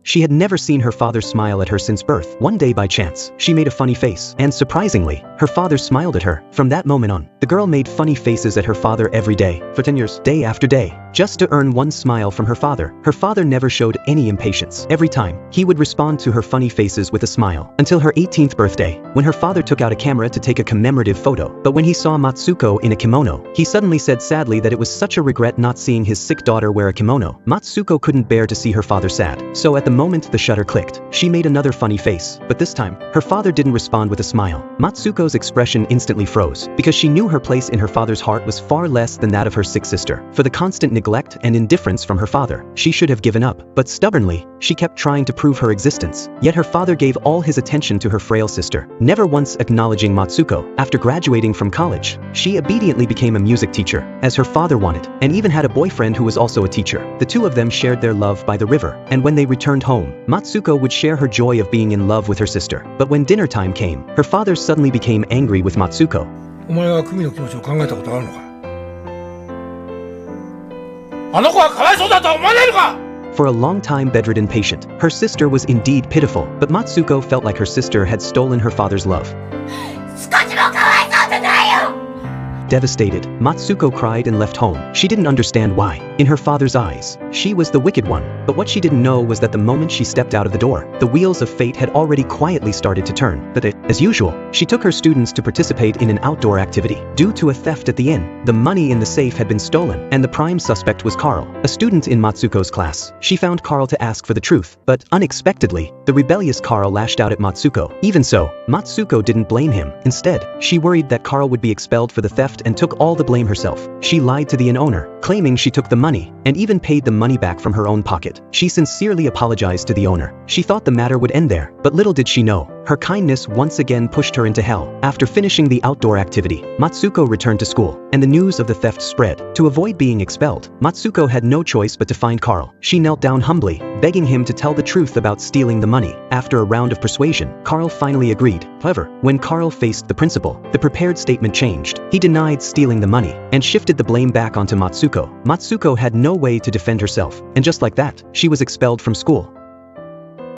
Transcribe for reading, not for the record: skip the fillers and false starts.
She had never seen her father smile at her since birth. One day by chance, she made a funny face, and surprisingly, her father smiled at her. From that moment on, the girl made funny faces at her father every day, for 10 years, day after day, just to earn one smile from her father. Her father never showed any impatience. Every time, he would respond to her funny faces with a smile, until her 18th birthday, when her father took out a camera to take a commemorative photo. But when he saw Matsuko in a kimono, he suddenly said sadly that it was such a regret not seeing his sick daughter wear a kimono. Matsuko couldn't bear to see her father sad. So at the moment the shutter clicked, she made another funny face, but this time, her father didn't respond with a smile. Matsuko's expression instantly froze, because she knew her place in her father's heart was far less than that of her sick sister. For the constant neglect and indifference from her father, she should have given up, but stubbornly, she kept trying to prove her existence. Yet her father gave all his attention to her frail sister, never once acknowledging Matsuko. After graduating from college, she obediently became a music teacher, as her father wanted, and even had a boyfriend who was also a teacher. The two of them shared their love by the river, and when they returned home, Matsuko would share her joy of being in love with her sister. But when dinner time came, her father suddenly became angry with Matsuko. お前は久美の気持ちを考えたことあるのか？あの子はかわいそうだと思わないのか？ For a long time bedridden patient, her sister was indeed pitiful, but Matsuko felt like her sister had stolen her father's love. Devastated, Matsuko cried and left home. She didn't understand why. In her father's eyes, she was the wicked one. But what she didn't know was that the moment she stepped out of the door, the wheels of fate had already quietly started to turn. But as usual, she took her students to participate in an outdoor activity. Due to a theft at the inn, the money in the safe had been stolen, and the prime suspect was Carl, a student in Matsuko's class. She found Carl to ask for the truth, but unexpectedly, the rebellious Carl lashed out at Matsuko. Even so, Matsuko didn't blame him. Instead, she worried that Carl would be expelled for the theft and took all the blame herself. She lied to the inn owner, claiming she took the money, and even paid the money back from her own pocket. She sincerely apologized to the owner. She thought the matter would end there, but little did she know, her kindness once again pushed her into hell. After finishing the outdoor activity, Matsuko returned to school, and the news of the theft spread. To avoid being expelled, Matsuko had no choice but to find Carl. She knelt down humbly, begging him to tell the truth about stealing the money. After a round of persuasion, Carl finally agreed. However, when Carl faced the principal, the prepared statement changed. He denied stealing the money, and shifted the blame back onto Matsuko. Matsuko had no way to defend herself, and just like that, she was expelled from school.